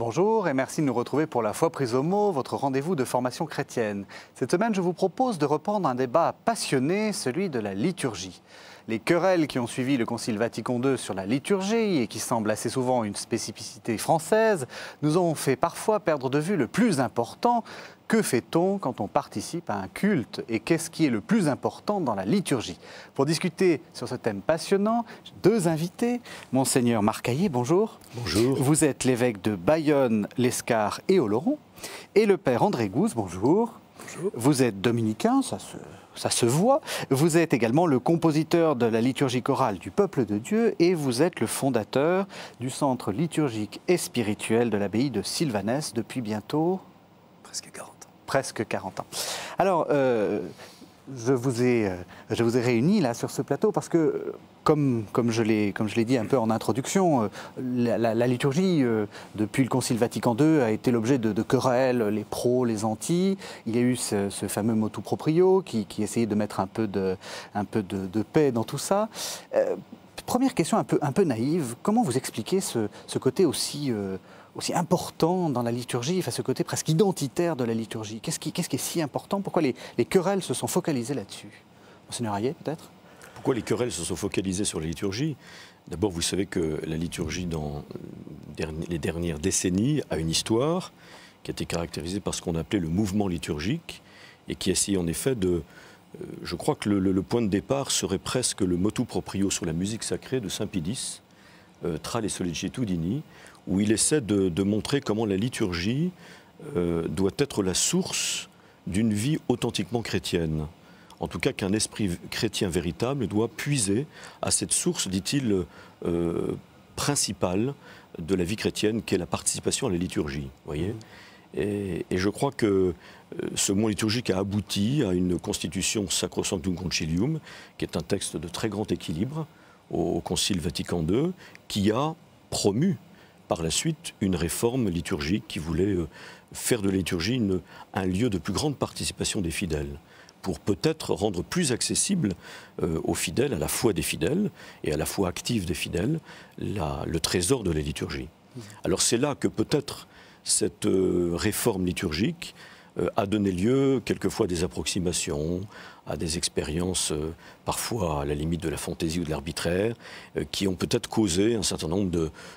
Bonjour et merci de nous retrouver pour La Foi prise au mot, votre rendez-vous de formation chrétienne. Cette semaine, je vous propose de reprendre un débat passionné, celui de la liturgie. Les querelles qui ont suivi le Concile Vatican II sur la liturgie et qui semblent assez souvent une spécificité française, nous ont fait parfois perdre de vue le plus important. Que fait-on quand on participe à un culte et qu'est-ce qui est le plus important dans la liturgie? Pour discuter sur ce thème passionnant, deux invités. Monseigneur Marc Caillé, bonjour. Bonjour. Vous êtes l'évêque de Bayonne, l'Escar et Oloron. Et le père André Gouze, bonjour. Bonjour. Vous êtes dominicain, ça se voit. Vous êtes également le compositeur de la liturgie chorale du Peuple de Dieu et vous êtes le fondateur du centre liturgique et spirituel de l'abbaye de Sylvanès depuis bientôt... Presque 40 ans. Presque 40 ans. Alors, je vous ai réunis là sur ce plateau parce que, comme je l'ai dit un peu en introduction, la liturgie, depuis le Concile Vatican II, a été l'objet de querelles, les pros, les anti. Il y a eu ce fameux motu proprio qui essayait de mettre un peu de paix dans tout ça. Première question un peu naïve, comment vous expliquez ce côté aussi important dans la liturgie, enfin ce côté presque identitaire de la liturgie? Qu'est-ce qui est si important? Pourquoi les querelles se sont focalisées là-dessus? Monseigneur Hayet, peut-être? Pourquoi les querelles se sont focalisées sur la liturgie? D'abord, vous savez que la liturgie, dans les dernières décennies, a une histoire qui a été caractérisée par ce qu'on appelait le mouvement liturgique et qui essayait en effet de... je crois que le point de départ serait presque le motu proprio sur la musique sacrée de Saint Pie X, Tra le sollecitudini, où il essaie de montrer comment la liturgie doit être la source d'une vie authentiquement chrétienne. En tout cas, qu'un esprit chrétien véritable doit puiser à cette source, dit-il, principale de la vie chrétienne, qu'est la participation à la liturgie. Voyez ? Et je crois que ce mouvement liturgique a abouti à une constitution Sacrosanctum Concilium, qui est un texte de très grand équilibre au Concile Vatican II, qui a promu par la suite une réforme liturgique qui voulait faire de la liturgie un lieu de plus grande participation des fidèles, pour peut-être rendre plus accessible aux fidèles, à la foi des fidèles et à la foi active des fidèles, le trésor de la liturgie. Alors c'est là que peut-être cette réforme liturgique a donné lieu quelquefois à des approximations, à des expériences parfois à la limite de la fantaisie ou de l'arbitraire, qui ont peut-être causé un certain nombre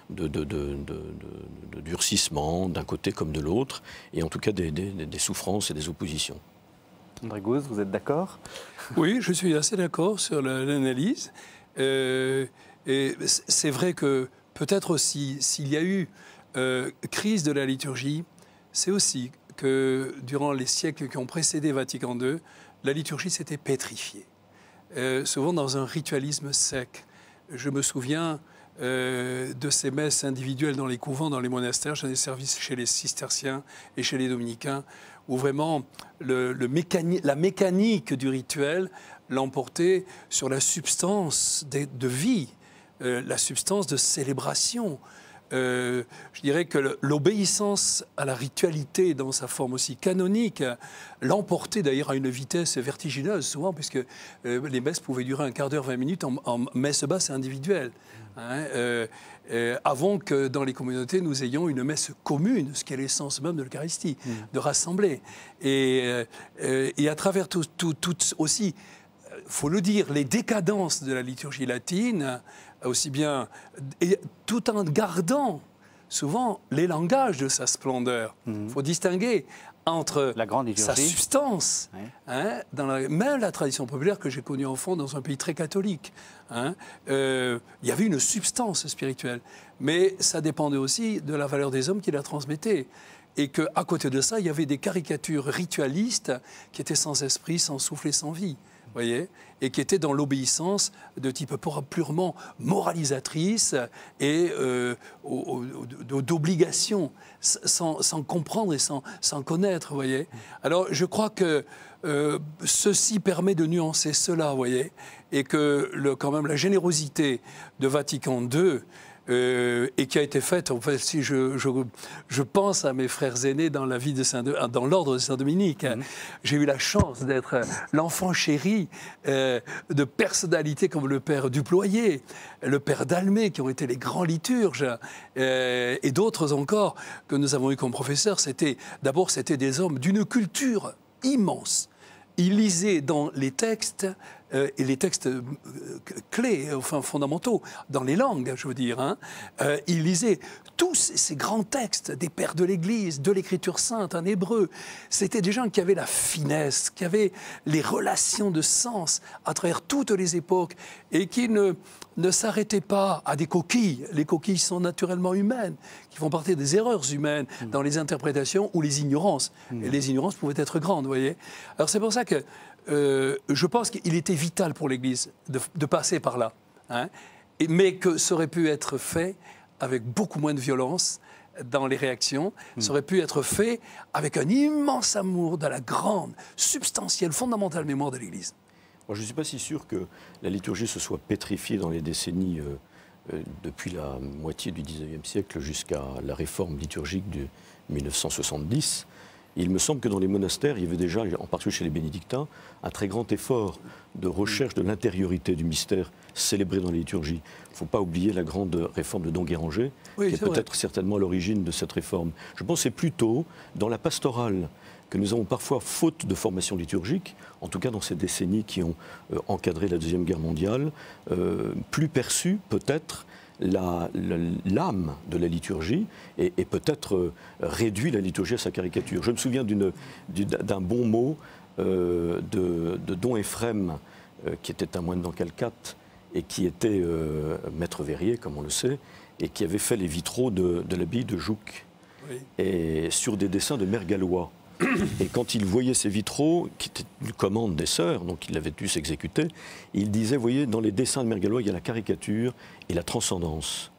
de durcissements d'un côté comme de l'autre, et en tout cas des souffrances et des oppositions. André Gouze, vous êtes d'accord? Oui, je suis assez d'accord sur l'analyse. Et c'est vrai que peut-être aussi, s'il y a eu crise de la liturgie, c'est aussi que durant les siècles qui ont précédé Vatican II, la liturgie s'était pétrifiée, souvent dans un ritualisme sec. Je me souviens de ces messes individuelles dans les couvents, dans les monastères. J'en ai servi chez les cisterciens et chez les dominicains, où vraiment la mécanique du rituel l'emportait sur la substance de vie, la substance de célébration. Je dirais que l'obéissance à la ritualité dans sa forme aussi canonique l'emportait d'ailleurs à une vitesse vertigineuse souvent, puisque les messes pouvaient durer un quart d'heure, 20 minutes en messe basse individuelle. Avant que dans les communautés nous ayons une messe commune, ce qui est l'essence même de l'Eucharistie, de rassembler. Et à travers tout aussi, faut le dire, les décadences de la liturgie latine, aussi bien, et tout en gardant souvent les langages de sa splendeur. Il faut distinguer entre la grande liturgie, sa substance, même la tradition populaire que j'ai connue enfant dans un pays très catholique. Il y avait une substance spirituelle, mais ça dépendait aussi de la valeur des hommes qui la transmettaient. Et qu'à côté de ça, il y avait des caricatures ritualistes qui étaient sans esprit, sans souffle et sans vie. Voyez, et qui étaient dans l'obéissance de type purement moralisatrice et d'obligation, sans comprendre et sans connaître. Voyez. Alors je crois que ceci permet de nuancer cela, voyez, et que quand même la générosité de Vatican II et qui a été faite, en fait, si je pense à mes frères aînés dans la vie de dans l'ordre de Saint-Dominique. J'ai eu la chance d'être l'enfant chéri de personnalités comme le père Duployer, le père Dalmé, qui ont été les grands liturges, et d'autres encore que nous avons eu comme professeurs. D'abord, c'était des hommes d'une culture immense. Ils lisaient dans les textes, et les textes clés, enfin fondamentaux, dans les langues, je veux dire. Hein. Ils lisaient tous ces grands textes des pères de l'Église, de l'Écriture sainte en hébreu. C'était des gens qui avaient la finesse, qui avaient les relations de sens à travers toutes les époques et qui ne s'arrêtaient pas à des coquilles. Les coquilles sont naturellement humaines, qui font partie des erreurs humaines dans les interprétations ou les ignorances. Et les ignorances pouvaient être grandes, vous voyez. Alors c'est pour ça que je pense qu'il était vital pour l'Église de passer par là, hein, mais que ça aurait pu être fait avec beaucoup moins de violence dans les réactions, ça aurait pu être fait avec un immense amour de la grande, substantielle, fondamentale mémoire de l'Église. Moi, je ne suis pas si sûr que la liturgie se soit pétrifiée dans les décennies depuis la moitié du XIXe siècle jusqu'à la réforme liturgique de 1970. Il me semble que dans les monastères, il y avait déjà, en particulier chez les bénédictins, un très grand effort de recherche de l'intériorité du mystère célébré dans la liturgie. Il ne faut pas oublier la grande réforme de Don Guéranger, qui est peut-être certainement à l'origine de cette réforme. Je pense que c'est plutôt dans la pastorale que nous avons parfois, faute de formation liturgique, en tout cas dans ces décennies qui ont encadré la Deuxième Guerre mondiale, plus perçu peut-être l'âme de la liturgie et peut-être réduit la liturgie à sa caricature. Je me souviens d'un bon mot de Don Éphrem, qui était un moine dans Calcate et qui était maître verrier, comme on le sait, et qui avait fait les vitraux de l'abbaye de Jouques, et sur des dessins de Mère Gallois. Et quand il voyait ces vitraux, qui étaient une commande des sœurs, donc il avait dû s'exécuter, il disait, vous voyez, dans les dessins de Mère Gallois, il y a la caricature et la transcendance.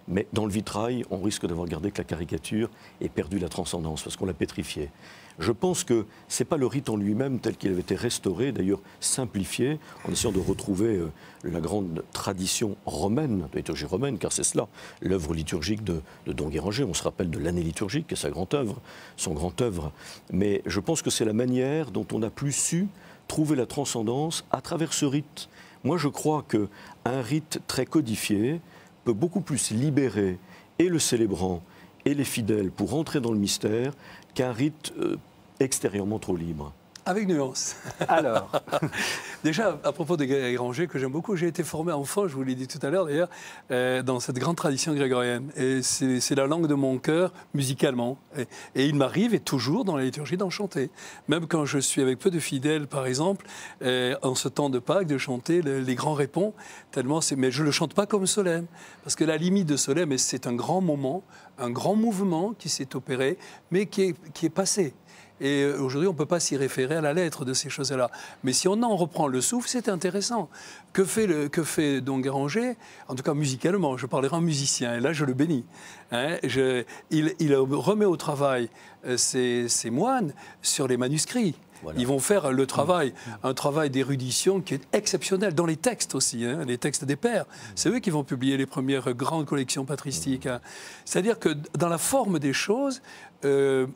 Mais dans le vitrail, on risque d'avoir gardé que la caricature et perdu la transcendance, parce qu'on l'a pétrifiée. Je pense que ce n'est pas le rite en lui-même tel qu'il avait été restauré, d'ailleurs simplifié, en essayant de retrouver la grande tradition romaine, de liturgie romaine, car c'est cela, l'œuvre liturgique de Don Guéranger. On se rappelle de l'année liturgique, qui est sa grande œuvre, son grand œuvre. Mais je pense que c'est la manière dont on a plus su trouver la transcendance à travers ce rite. Moi, je crois qu'un rite très codifié peut beaucoup plus libérer et le célébrant et les fidèles pour entrer dans le mystère qu'un rite extérieurement trop libre. Avec nuance. Alors Déjà, à propos de Guéranger, que j'aime beaucoup, j'ai été formé enfant, je vous l'ai dit tout à l'heure d'ailleurs, dans cette grande tradition grégorienne. Et c'est la langue de mon cœur, musicalement. Et il m'arrive, et toujours dans la liturgie, d'en chanter. Même quand je suis avec peu de fidèles, par exemple, en ce temps de Pâques, de chanter les grands répons, tellement mais je ne le chante pas comme Solème. Parce que la limite de Solème, c'est un grand moment, un grand mouvement qui s'est opéré, mais qui est passé. Et aujourd'hui, on ne peut pas s'y référer à la lettre de ces choses-là. Mais si on en reprend le souffle, c'est intéressant. Que fait Don Guéranger? En tout cas, musicalement, je parlerai en musicien, et là, je le bénis. Hein, il remet au travail ses moines sur les manuscrits. Voilà. Ils vont faire le travail, un travail d'érudition qui est exceptionnel, dans les textes aussi, hein, les textes des pères. C'est eux qui vont publier les premières grandes collections patristiques. Hein. C'est-à-dire que dans la forme des choses, il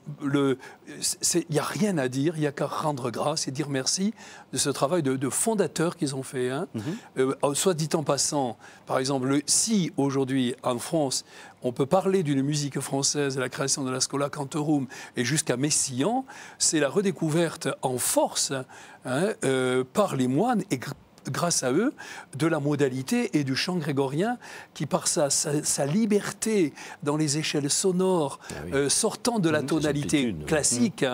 n'y a rien à dire, il n'y a qu'à rendre grâce et dire merci de ce travail de fondateur qu'ils ont fait. Hein. Soit dit en passant, par exemple, si aujourd'hui en France, on peut parler d'une musique française, de la création de la Schola Cantorum et jusqu'à Messiaen, c'est la redécouverte en force par les moines et grâce à eux, de la modalité et du chant grégorien qui, par sa liberté dans les échelles sonores, sortant de la tonalité classique,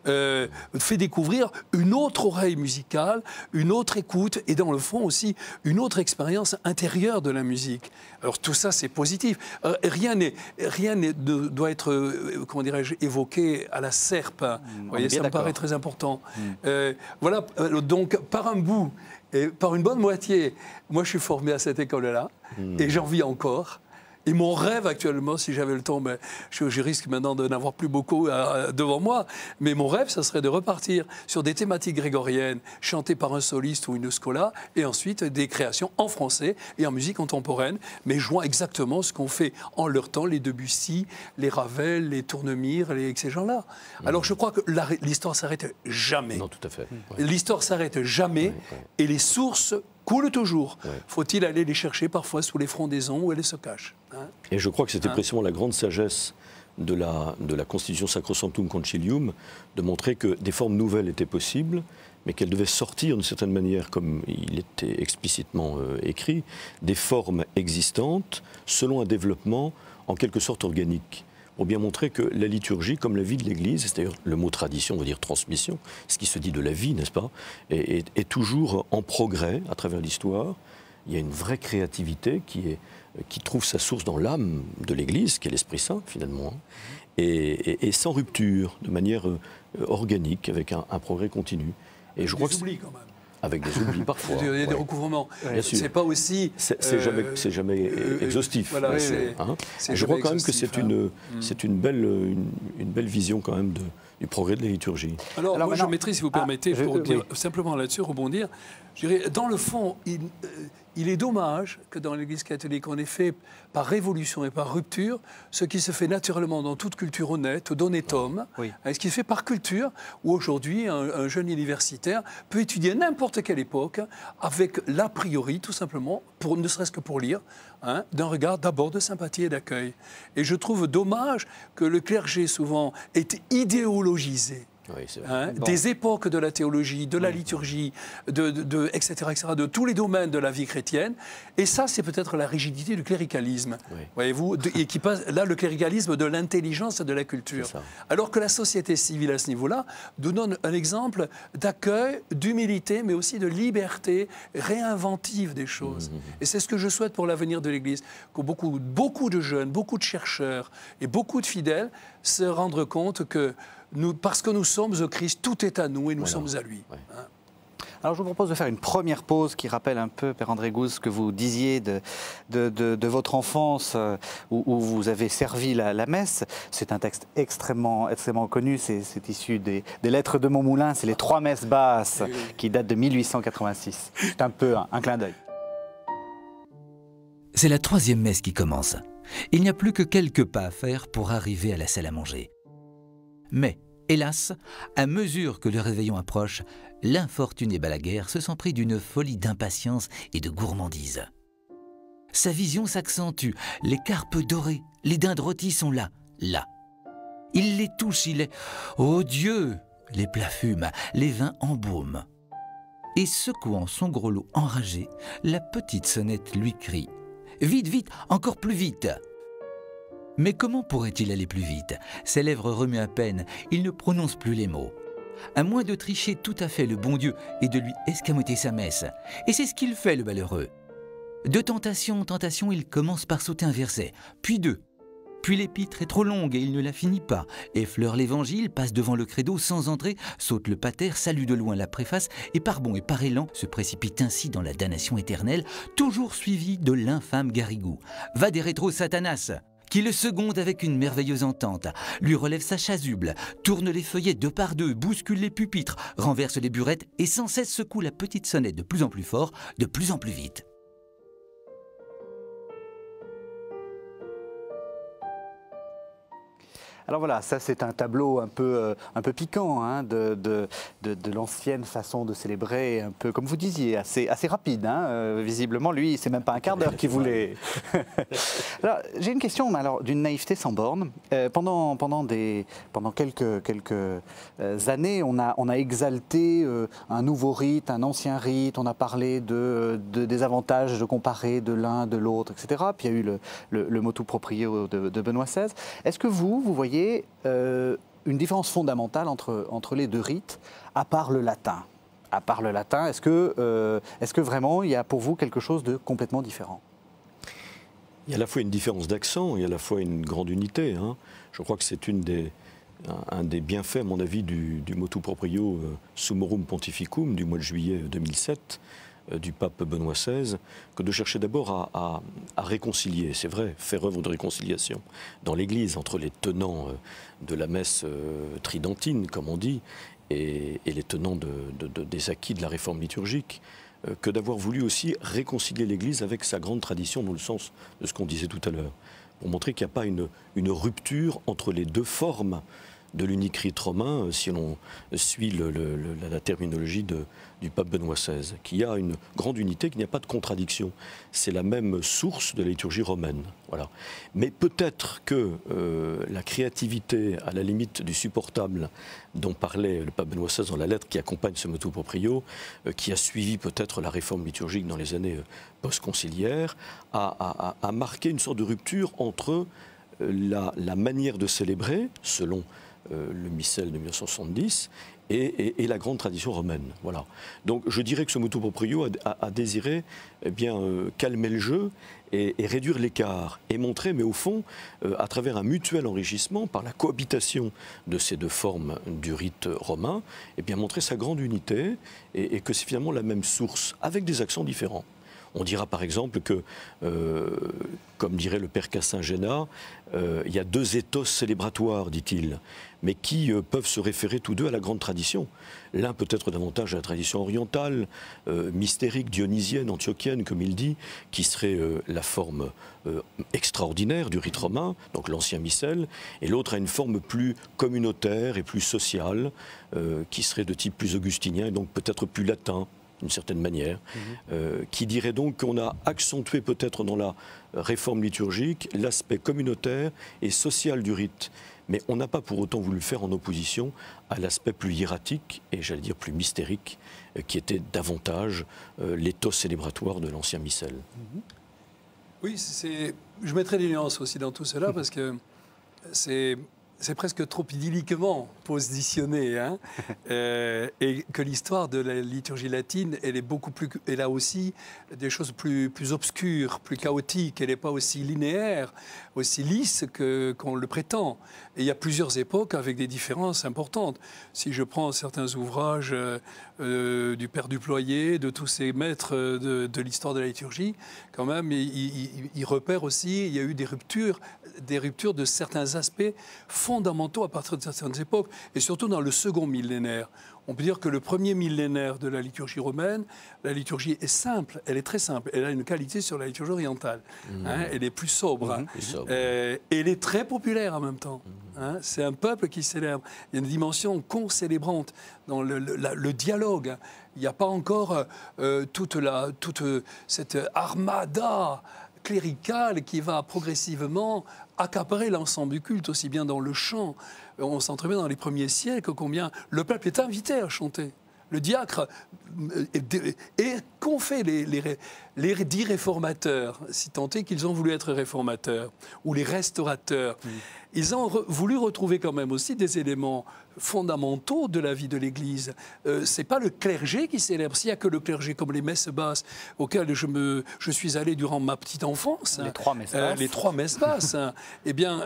fait découvrir une autre oreille musicale, une autre écoute et dans le fond aussi une autre expérience intérieure de la musique. Alors tout ça, c'est positif. Rien ne doit être, comment dirais-je, évoqué à la serpe. Vous voyez, ça me paraît très important. Voilà, donc par un bout, et par une bonne moitié, moi je suis formé à cette école-là, et j'en vis encore. Et mon rêve actuellement, si j'avais le temps, je risque maintenant de n'avoir plus beaucoup devant moi, mais mon rêve, ça serait de repartir sur des thématiques grégoriennes, chantées par un soliste ou une scola, et ensuite des créations en français et en musique contemporaine, mais jouant exactement ce qu'ont fait en leur temps les Debussy, les Ravel, les Tournemire, ces gens-là. Alors je crois que l'histoire s'arrête jamais. Non, tout à fait. L'histoire s'arrête jamais, et les sources coulent toujours. Faut-il aller les chercher parfois sous les frondaisons où elles se cachent, hein? Et je crois que c'était précisément la grande sagesse de la Constitution Sacrosanctum Concilium, de montrer que des formes nouvelles étaient possibles, mais qu'elles devaient sortir d'une certaine manière, comme il était explicitement écrit, des formes existantes selon un développement en quelque sorte organique, pour bien montrer que la liturgie, comme la vie de l'Église, c'est-à-dire le mot tradition veut dire transmission, ce qui se dit de la vie, n'est-ce pas, est toujours en progrès à travers l'histoire. Il y a une vraie créativité qui trouve sa source dans l'âme de l'Église, qui est l'Esprit Saint, finalement, et sans rupture, de manière organique, avec un progrès continu. Et je crois que oublis quand même. Avec des oublis parfois. Il y a des recouvrements. C'est pas aussi. C'est jamais exhaustif. Voilà, je crois quand même que c'est une belle vision quand même du progrès de la liturgie. Alors moi, je mettrai, si vous permettez, pour dire simplement là-dessus, rebondir. Je dirais, dans le fond, il est dommage que dans l'Église catholique, on ait fait par révolution et par rupture ce qui se fait naturellement dans toute culture honnête, d'honnête homme, ce qui se fait par culture, où aujourd'hui un jeune universitaire peut étudier n'importe quelle époque avec l'a priori, tout simplement, ne serait-ce que pour lire, d'un regard d'abord de sympathie et d'accueil. Et je trouve dommage que le clergé souvent est idéologisé. Oui, des époques de la théologie, de la liturgie, etc., de tous les domaines de la vie chrétienne. Et ça, c'est peut-être la rigidité du cléricalisme. Voyez-vous, et qui passe là le cléricalisme de l'intelligence et de la culture. Alors que la société civile à ce niveau-là nous donne un exemple d'accueil, d'humilité, mais aussi de liberté réinventive des choses. Et c'est ce que je souhaite pour l'avenir de l'Église, que beaucoup de jeunes, beaucoup de chercheurs et beaucoup de fidèles se rendent compte que parce que nous sommes au Christ, tout est à nous et nous sommes à lui. Alors je vous propose de faire une première pause qui rappelle un peu, Père André Guz, ce que vous disiez de votre enfance où vous avez servi la messe. C'est un texte extrêmement connu, c'est issu des lettres de Montmoulin, c'est les 3 messes basses qui datent de 1886. C'est un peu un clin d'œil. C'est la 3e messe qui commence. Il n'y a plus que quelques pas à faire pour arriver à la salle à manger. Mais, hélas, à mesure que le réveillon approche, l'infortuné Balaguer se sent pris d'une folie d'impatience et de gourmandise. Sa vision s'accentue, les carpes dorées, les dindes rôties sont là. Il les touche, il est... Oh Dieu! Les plats fument, les vins embaument. Et secouant son gros lot enragé, la petite sonnette lui crie « Vite, vite, encore plus vite !» Mais comment pourrait-il aller plus vite? Ses lèvres remuent à peine, il ne prononce plus les mots. À moins de tricher tout à fait le bon Dieu et de lui escamoter sa messe. Et c'est ce qu'il fait, le malheureux. De tentation en tentation, il commence par sauter un verset, puis 2. Puis l'épître est trop longue et il ne la finit pas. Effleure l'évangile, passe devant le credo sans entrer, saute le pater, salue de loin la préface et par bond et par élan se précipite ainsi dans la damnation éternelle, toujours suivi de l'infâme Garrigou. Va des rétros Satanas, qui le seconde avec une merveilleuse entente, lui relève sa chasuble, tourne les feuillets 2 par 2, bouscule les pupitres, renverse les burettes et sans cesse secoue la petite sonnette de plus en plus fort, de plus en plus vite. Alors voilà, ça c'est un tableau un peu piquant de l'ancienne façon de célébrer, un peu comme vous disiez, assez rapide. Visiblement, lui, c'est même pas un quart d'heure qu'il voulait. Alors, j'ai une question d'une naïveté sans borne. Pendant quelques années, on a exalté un nouveau rite, un ancien rite, on a parlé des avantages de comparer de l'un, de l'autre, etc. Puis il y a eu le motu proprio de Benoît XVI. Est-ce que vous voyez une différence fondamentale entre les 2 rites, à part le latin? Est-ce que vraiment il y a pour vous quelque chose de complètement différent? Il y a à la fois une différence d'accent et à la fois une grande unité. Je crois que c'est un des bienfaits, à mon avis, du motu proprio Summorum Pontificum du mois de juillet 2007, du pape Benoît XVI que de chercher d'abord à réconcilier, c'est vrai, faire œuvre de réconciliation dans l'Église entre les tenants de la messe tridentine, comme on dit, et les tenants des acquis de la réforme liturgique, que d'avoir voulu aussi réconcilier l'Église avec sa grande tradition dans le sens de ce qu'on disait tout à l'heure, pour montrer qu'il n'y a pas une rupture entre les deux formes de l'unique rite romain, si l'on suit la terminologie du pape Benoît XVI, qu'il y a une grande unité, qu'il n'y a pas de contradiction. C'est la même source de la liturgie romaine. Voilà. Mais peut-être que la créativité, à la limite du supportable, dont parlait le pape Benoît XVI dans la lettre qui accompagne ce motu proprio, qui a suivi peut-être la réforme liturgique dans les années post-conciliaires, a marqué une sorte de rupture entre la manière de célébrer, selon le missel de 1970, et la grande tradition romaine. Voilà. Donc je dirais que ce motu proprio a désiré calmer le jeu et réduire l'écart, et montrer, mais au fond, à travers un mutuel enrichissement, par la cohabitation de ces deux formes du rite romain, montrer sa grande unité, et que c'est finalement la même source, avec des accents différents. On dira par exemple que, comme dirait le père Cassin-Géna, il y a deux ethos célébratoires, dit-il, mais qui peuvent se référer tous deux à la grande tradition. L'un peut-être davantage à la tradition orientale, mystérique, dionysienne, antiochienne, comme il dit, qui serait la forme extraordinaire du rite romain, donc l'ancien missel, et l'autre a une forme plus communautaire et plus sociale, qui serait de type plus augustinien, et donc peut-être plus latin, d'une certaine manière, qui dirait donc qu'on a accentué peut-être dans la réforme liturgique l'aspect communautaire et social du rite. Mais on n'a pas pour autant voulu le faire en opposition à l'aspect plus hiératique et j'allais dire plus mystérique, qui était davantage l'éthos célébratoire de l'ancien missel. Oui, je mettrai des nuances aussi dans tout cela parce que c'est presque trop idylliquement positionné, hein, et que l'histoire de la liturgie latine, elle a aussi des choses plus obscures, plus chaotiques, elle n'est pas aussi linéaire, aussi lisse qu'on le prétend. Et il y a plusieurs époques avec des différences importantes. Si je prends certains ouvrages du Père Duployé, de tous ces maîtres de l'histoire de la liturgie, quand même, il repère aussi, il y a eu des ruptures de certains aspects fondamentaux à partir de certaines époques, et surtout dans le second millénaire. On peut dire que le premier millénaire de la liturgie romaine, la liturgie est simple, elle est très simple, elle a une qualité sur la liturgie orientale. Hein, elle est plus sobre, hein, et elle est très populaire en même temps. Hein, c'est un peuple qui célèbre. Il y a une dimension concélébrante dans le dialogue. Il n'y a pas encore toute cette armada cléricale qui va progressivement accaparer l'ensemble du culte, aussi bien dans le chant. On sent très bien dans les premiers siècles combien le peuple est invité à chanter. Le diacre, et qu'ont fait les dits réformateurs, si tant est qu'ils ont voulu être réformateurs, ou les restaurateurs. Ils ont voulu retrouver quand même aussi des éléments fondamentaux de la vie de l'Église. C'est pas le clergé qui célèbre. S'il n'y a que le clergé, comme les messes basses, auxquelles je suis allé durant ma petite enfance. Les trois messes basses. Les trois messes basses. Eh bien,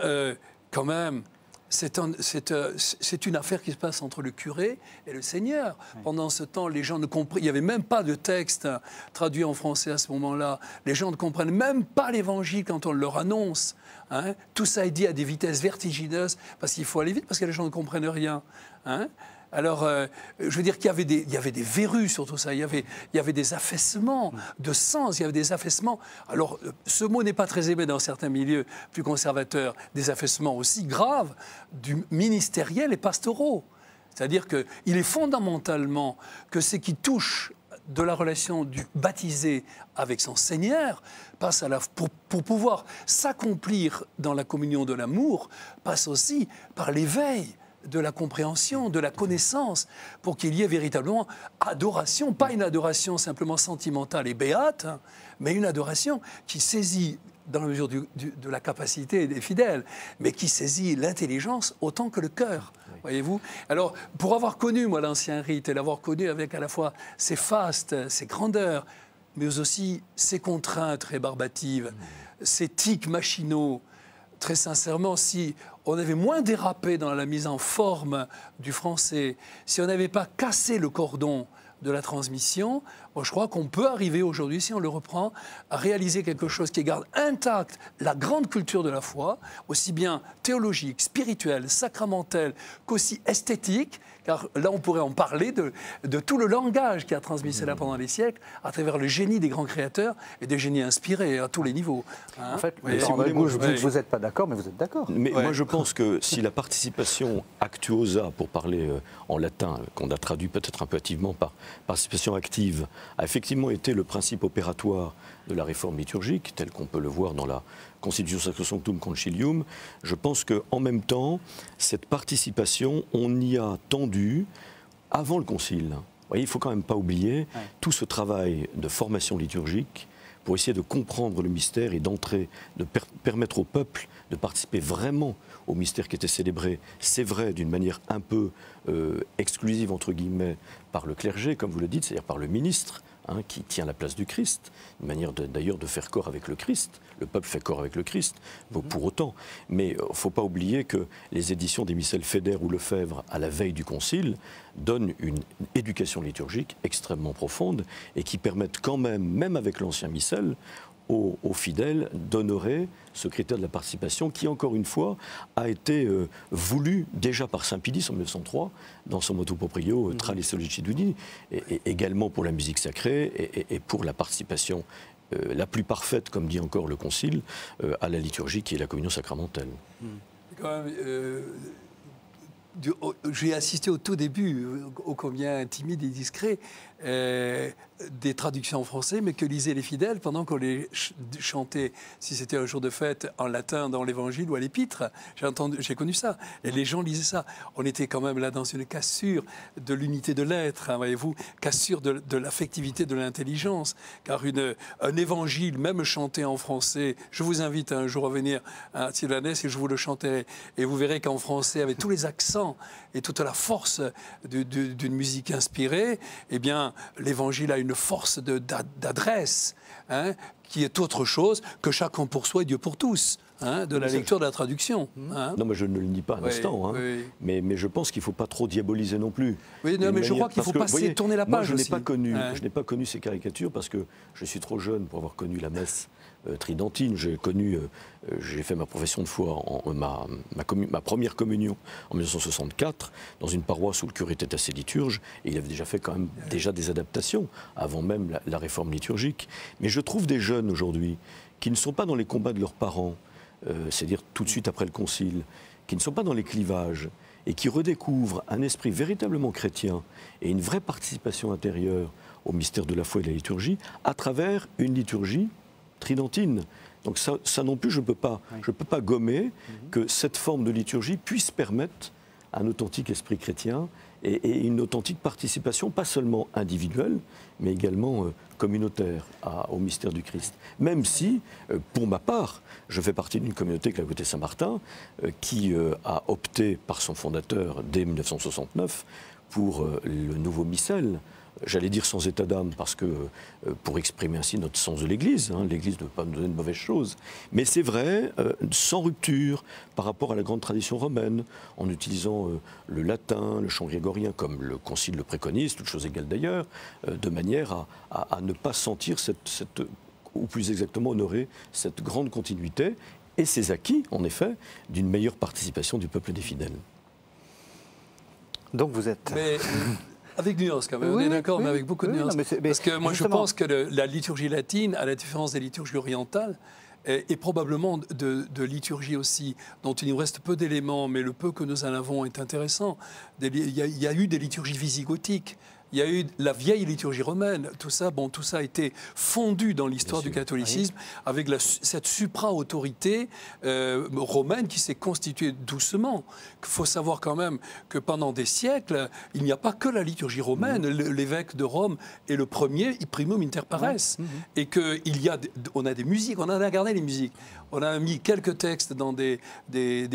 quand même... C'est une affaire qui se passe entre le curé et le Seigneur. Oui. Pendant ce temps, les gens ne comprennent... Il n'y avait même pas de texte traduit en français à ce moment-là. Les gens ne comprennent même pas l'Évangile quand on leur annonce. Hein. Tout ça est dit à des vitesses vertigineuses parce qu'il faut aller vite, parce que les gens ne comprennent rien. Hein. Alors, je veux dire qu'il y avait des verrues sur tout ça, il y avait des affaissements de sens, il y avait des affaissements. Alors, ce mot n'est pas très aimé dans certains milieux plus conservateurs, des affaissements aussi graves du ministériel et pastoraux. C'est-à-dire qu'il est fondamentalement que ce qui touche de la relation du baptisé avec son Seigneur, passe pour pouvoir s'accomplir dans la communion de l'amour, passe aussi par l'éveil de la compréhension, de la connaissance, pour qu'il y ait véritablement adoration, pas une adoration simplement sentimentale et béate, hein, mais une adoration qui saisit, dans la mesure de la capacité des fidèles, mais qui saisit l'intelligence autant que le cœur, voyez-vous. Alors, pour avoir connu, moi, l'ancien rite, et l'avoir connu avec à la fois ses fastes, ses grandeurs, mais aussi ses contraintes rébarbatives, ses tics machinaux, très sincèrement, si on avait moins dérapé dans la mise en forme du français, si on n'avait pas cassé le cordon de la transmission, Moi, je crois qu'on peut arriver aujourd'hui, si on le reprend, à réaliser quelque chose qui garde intacte la grande culture de la foi, aussi bien théologique, spirituelle, sacramentelle, qu'aussi esthétique, car là, on pourrait en parler de tout le langage qui a transmis cela pendant les siècles, à travers le génie des grands créateurs et des génies inspirés à tous les niveaux. En fait, si vous n'êtes pas d'accord, mais vous êtes d'accord. Mais moi, je pense que si la participation actuosa, pour parler en latin, qu'on a traduit peut-être un peu hâtivement par participation active, a effectivement été le principe opératoire de la réforme liturgique, tel qu'on peut le voir dans la Constitution Sacrosanctum Concilium, je pense qu'en même temps, cette participation, on y a tendu avant le Concile. Vous voyez, il ne faut quand même pas oublier tout ce travail de formation liturgique pour essayer de comprendre le mystère et d'entrer, de permettre au peuple de participer vraiment au mystère qui était célébré, c'est vrai, d'une manière un peu exclusive, entre guillemets, par le clergé, comme vous le dites, c'est-à-dire par le ministre, qui tient la place du Christ, une manière d'ailleurs de faire corps avec le Christ. Le peuple fait corps avec le Christ, pour autant. Mais il ne faut pas oublier que les éditions des Missels Fédère ou Lefebvre, à la veille du Concile, donnent une éducation liturgique extrêmement profonde et qui permettent quand même avec l'ancien Missel, aux fidèles d'honorer ce critère de la participation qui, encore une fois, a été voulu déjà par Saint Pie X en 1903 dans son motu proprio Tra le sollicitudini, et également pour la musique sacrée et pour la participation la plus parfaite, comme dit encore le Concile, à la liturgie qui est la communion sacramentelle. Quand même, j'ai assisté au tout début, ô combien timide et discret, des traductions en français, mais que lisaient les fidèles pendant qu'on les chantait, si c'était un jour de fête, en latin dans l'Évangile ou à l'Épître. J'ai connu ça. Et les gens lisaient ça. On était quand même là dans une cassure de l'unité de l'être, voyez-vous, cassure de l'affectivité, de l'intelligence. Car un Évangile, même chanté en français, je vous invite un jour à venir à Sylvanès et je vous le chanterai. Et vous verrez qu'en français, avec tous les accents et toute la force d'une musique inspirée, eh bien, l'Évangile a une force d'adresse, qui est autre chose que chacun pour soi et Dieu pour tous, de la lecture, de la traduction. Non, mais je ne le nie pas un instant, mais je pense qu'il ne faut pas trop diaboliser non plus. Oui, non, mais je crois qu'il faut passer, tourner la page. Moi, je n'ai pas connu ces caricatures parce que je suis trop jeune pour avoir connu la messe tridentine. J'ai fait ma profession de foi, ma première communion en 1964, dans une paroisse où le curé était assez liturge, et il avait déjà fait quand même des adaptations, avant même la réforme liturgique. Mais je trouve des jeunes aujourd'hui qui ne sont pas dans les combats de leurs parents, c'est-à-dire tout de suite après le Concile, qui ne sont pas dans les clivages, et qui redécouvrent un esprit véritablement chrétien et une vraie participation intérieure au mystère de la foi et de la liturgie, à travers une liturgie tridentine. Donc ça non plus, je ne peux pas gommer que cette forme de liturgie puisse permettre un authentique esprit chrétien et une authentique participation, pas seulement individuelle, mais également communautaire au mystère du Christ. Même si, pour ma part, je fais partie d'une communauté qui est à côté de Saint-Martin, qui a opté par son fondateur dès 1969 pour le nouveau missel. J'allais dire sans état d'âme, parce que pour exprimer ainsi notre sens de l'Église, l'Église ne veut pas nous donner de mauvaises choses. Mais c'est vrai, sans rupture par rapport à la grande tradition romaine, en utilisant le latin, le chant grégorien, comme le Concile le préconise, toute chose égale d'ailleurs, de manière à ne pas sentir ou plus exactement honorer cette grande continuité et ses acquis, en effet, d'une meilleure participation du peuple des fidèles. Donc vous êtes... Avec nuance quand même, on est d'accord, mais avec beaucoup de nuances. Parce que moi je pense que la liturgie latine, à la différence des liturgies orientales, est probablement de liturgie aussi, dont il nous reste peu d'éléments, mais le peu que nous en avons est intéressant. Il y a eu des liturgies visigothiques. Il y a eu la vieille liturgie romaine, tout ça a été fondu dans l'histoire du catholicisme avec cette supra-autorité romaine qui s'est constituée doucement. Il faut savoir quand même que pendant des siècles, il n'y a pas que la liturgie romaine. L'évêque de Rome est le premier, primum inter pares, et qu'on a des musiques, on en a gardé les musiques. On a mis quelques textes dans des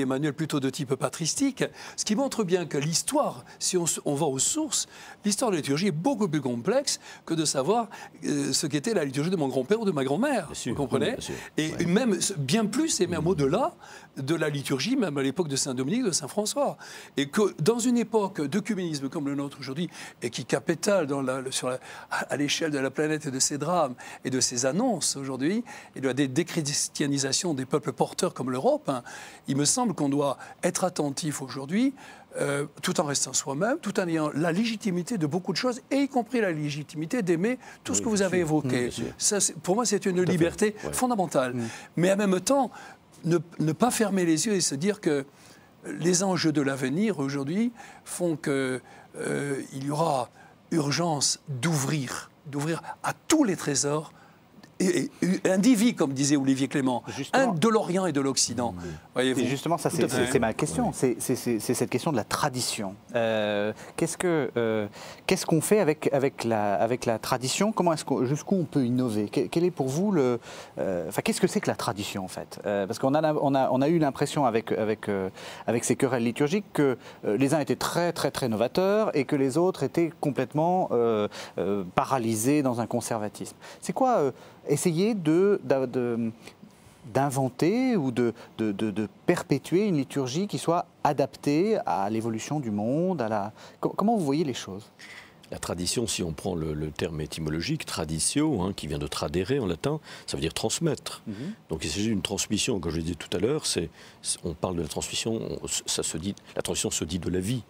manuels plutôt de type patristique, ce qui montre bien que l'histoire, si on va aux sources, l'histoire de la liturgie liturgie est beaucoup plus complexe que de savoir ce qu'était la liturgie de mon grand-père ou de ma grand-mère. Vous comprenez? Et même bien plus et même au-delà de la liturgie, même à l'époque de Saint-Dominique, de Saint-François. Et que dans une époque d'œcuménisme comme le nôtre aujourd'hui, et qui capitale à l'échelle de la planète et de ses drames et de ses annonces aujourd'hui, et de la déchristianisation des peuples porteurs comme l'Europe, hein, il me semble qu'on doit être attentif aujourd'hui, tout en restant soi-même, tout en ayant la légitimité de beaucoup de choses, et y compris la légitimité d'aimer tout ce que vous avez évoqué. Ça, pour moi, c'est une liberté fondamentale. Mais en même temps, ne pas fermer les yeux et se dire que les enjeux de l'avenir aujourd'hui font qu'il y aura urgence d'ouvrir à tous les trésors un divin, comme disait Olivier Clément, justement, de l'Orient et de l'Occident. Et justement, ça c'est ma question, c'est cette question de la tradition. Qu'est-ce qu'on fait avec la tradition? Jusqu'où on peut innover? Quel est pour vous qu'est-ce que c'est que la tradition en fait? Parce qu'on a eu l'impression avec ces querelles liturgiques que les uns étaient très très très novateurs et que les autres étaient complètement paralysés dans un conservatisme. C'est quoi essayer d'inventer ou de perpétuer une liturgie qui soit adaptée à l'évolution du monde, Comment vous voyez les choses? La tradition, si on prend le terme étymologique, traditio, hein, qui vient de tradere en latin, ça veut dire transmettre. Donc il s'agit d'une transmission, comme je l'ai dit tout à l'heure, on parle de la transmission, la transmission se dit de la vie.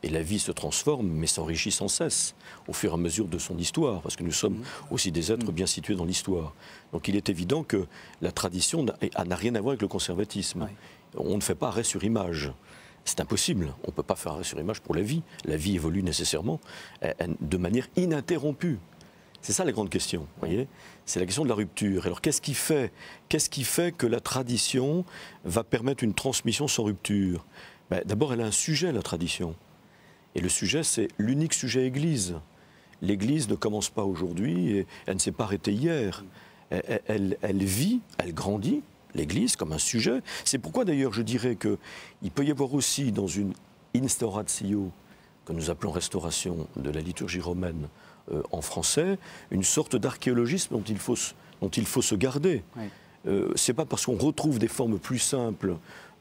Et la vie se transforme, mais s'enrichit sans cesse, au fur et à mesure de son histoire, parce que nous sommes aussi des êtres bien situés dans l'histoire. Donc il est évident que la tradition n'a rien à voir avec le conservatisme. On ne fait pas arrêt sur image. C'est impossible. On ne peut pas faire arrêt sur image pour la vie. La vie évolue nécessairement de manière ininterrompue. C'est ça la grande question, voyez. C'est la question de la rupture. Alors qu'est-ce qui fait que la tradition va permettre une transmission sans rupture? D'abord, elle a un sujet, la tradition. Et le sujet, c'est l'unique sujet Église. L'Église ne commence pas aujourd'hui et elle ne s'est pas arrêtée hier. Elle vit, elle grandit, l'Église, comme un sujet. C'est pourquoi d'ailleurs je dirais qu'il peut y avoir aussi dans une instauratio, que nous appelons restauration de la liturgie romaine en français, une sorte d'archéologisme dont il faut se garder. C'est pas parce qu'on retrouve des formes plus simples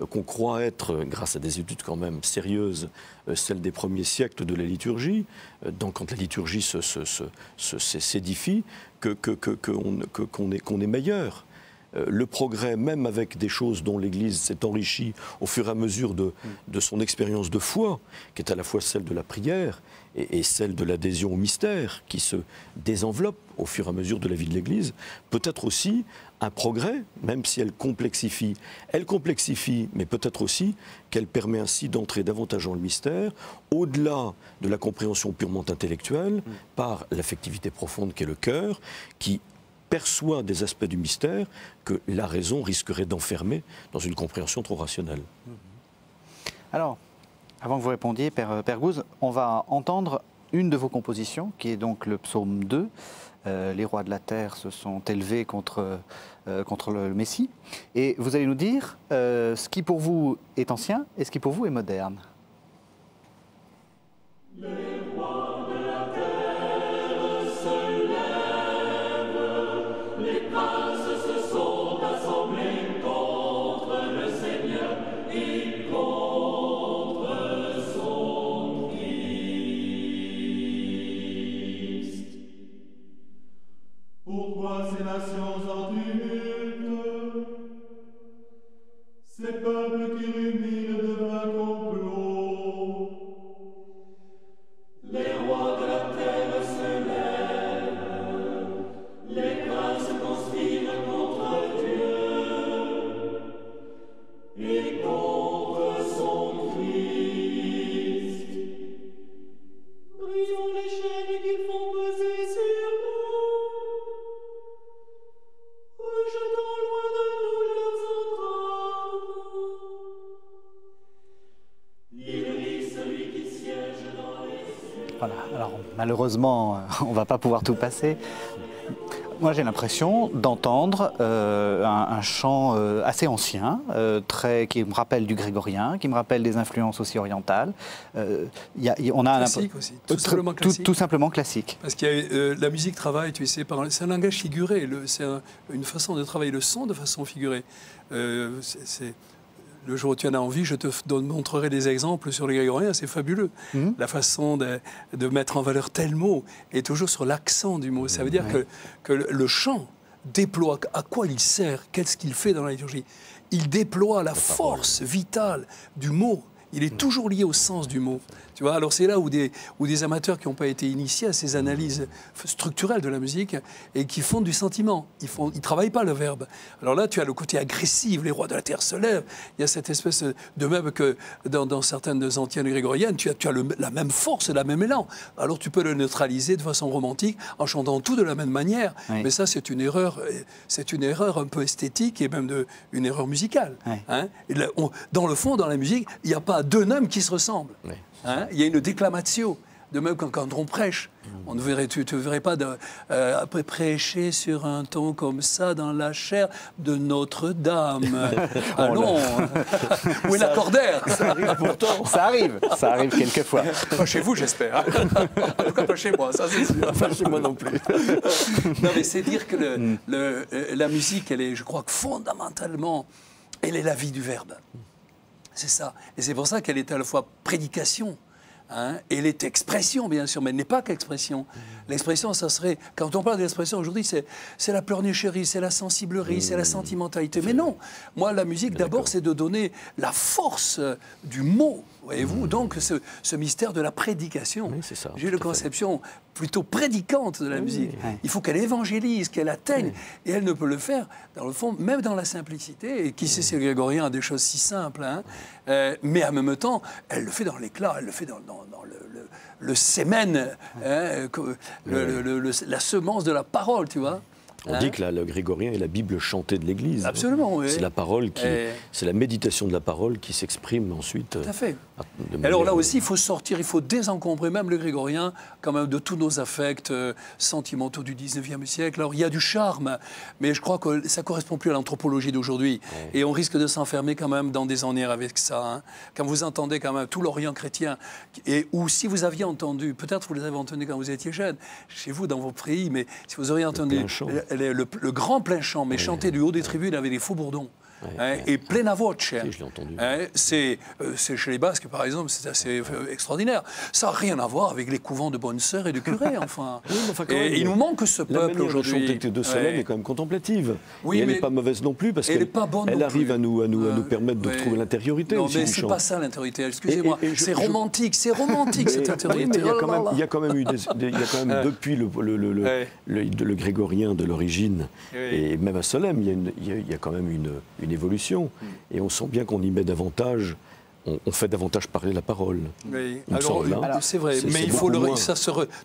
qu'on croit être, grâce à des études quand même sérieuses, celles des premiers siècles de la liturgie, quand la liturgie s'édifie, qu'on est meilleur. Le progrès, même avec des choses dont l'Église s'est enrichie au fur et à mesure de son expérience de foi, qui est à la fois celle de la prière et celle de l'adhésion au mystère, qui se désenveloppe au fur et à mesure de la vie de l'Église, peut être aussi un progrès, même si elle complexifie. Elle complexifie, mais peut-être aussi qu'elle permet ainsi d'entrer davantage dans le mystère, au-delà de la compréhension purement intellectuelle, par l'affectivité profonde qu'est le cœur, qui perçoit des aspects du mystère que la raison risquerait d'enfermer dans une compréhension trop rationnelle. Alors, avant que vous répondiez, Père Gouze, on va entendre une de vos compositions, qui est donc le psaume 2. Les rois de la terre se sont élevés contre le Messie. Et vous allez nous dire ce qui pour vous est ancien et ce qui pour vous est moderne. Voilà, alors malheureusement, on ne va pas pouvoir tout passer. Moi, j'ai l'impression d'entendre un chant assez ancien, qui me rappelle du grégorien, qui me rappelle des influences aussi orientales. On a classique aussi, tout simplement classique. Tout simplement classique. Parce que la musique travaille, tu sais, c'est un langage figuré. C'est une façon de travailler le son de façon figurée. Le jour où tu en as envie, je te montrerai des exemples sur les grégoriens, c'est fabuleux. La façon de mettre en valeur tel mot est toujours sur l'accent du mot. Ça veut dire que le chant déploie à quoi il sert, qu'est-ce qu'il fait dans la liturgie. Il déploie la force vitale du mot. Il est toujours lié au sens du mot. Tu vois, alors c'est là où des amateurs qui n'ont pas été initiés à ces analyses structurelles de la musique et qui font du sentiment. Ils ne travaillent pas le verbe. Alors là, tu as le côté agressif, les rois de la terre se lèvent. Il y a cette espèce de même que dans certaines antiennes grégoriennes, tu as la même force et la même élan. Alors tu peux le neutraliser de façon romantique en chantant tout de la même manière. Oui. Mais ça, c'est une erreur un peu esthétique et même une erreur musicale. Oui. Hein, dans le fond, dans la musique, il n'y a pas deux noms qui se ressemblent. Oui. Hein, il y a une déclamatio. De même quand on prêche, tu ne te verrais pas après prêcher sur un ton comme ça dans la chair de Notre-Dame. Allons. Où est l'accordaire? Ça arrive pourtant. Ça arrive quelquefois. Pas chez vous, j'espère. En tout cas, pas chez moi, ça c'est sûr. Pas chez moi non plus. Non, mais c'est dire que la musique, elle est, je crois que fondamentalement, elle est la vie du verbe. C'est ça. Et c'est pour ça qu'elle est à la fois prédication, hein, et elle est expression, bien sûr, mais elle n'est pas qu'expression. L'expression, ça serait... Quand on parle de l'expression aujourd'hui, c'est la pleurnichérie, c'est la sensiblerie, c'est la sentimentalité. Mais non, moi, la musique, d'abord, c'est de donner la force du mot, voyez-vous. Donc, ce mystère de la prédication. Oui, c'est ça. J'ai une conception plutôt prédicante de la musique. Oui. Il faut qu'elle évangélise, qu'elle atteigne. Oui. Et elle ne peut le faire, dans le fond, même dans la simplicité. Et qui sait si le grégorien a des choses si simples, hein, mais en même temps, elle le fait dans l'éclat, elle le fait dans le sémen, hein, la semence de la parole, tu vois. On dit que le grégorien est la Bible chantée de l'Église. Absolument, oui. C'est la parole c'est la méditation de la parole qui s'exprime ensuite. Tout à fait. Alors là aussi, il faut sortir, il faut désencombrer même le grégorien quand même de tous nos affects sentimentaux du 19e siècle. Alors il y a du charme, mais je crois que ça ne correspond plus à l'anthropologie d'aujourd'hui. Ouais. Et on risque de s'enfermer quand même dans des ornières avec ça. Hein. Quand vous entendez quand même tout l'Orient chrétien, ou si vous aviez entendu, peut-être vous les avez entendus quand vous étiez jeune, chez vous, dans vos pays, mais si vous auriez entendu le grand plein chant, mais chanté du haut des tribunes avec des faux bourdons. Et plena voce. Si, je l'ai entendu. C'est chez les Basques, par exemple, c'est assez extraordinaire. Ça n'a rien à voir avec les couvents de bonnes sœurs et de curés, enfin. Oui, et il nous manque ce peuple aujourd'hui. La manière de chanter de Solène est quand même contemplative. Oui, et elle n'est pas mauvaise non plus, parce qu'elle arrive à nous permettre de trouver l'intériorité. Non, mais ce n'est pas ça l'intériorité, excusez-moi. C'est romantique cette intériorité. Il y a quand même eu depuis le grégorien de l'origine, et même à Solesmes, il y a quand même une évolution, et on sent bien qu'on y met davantage, on fait davantage parler la parole. Oui. Alors, c'est vrai, mais il faut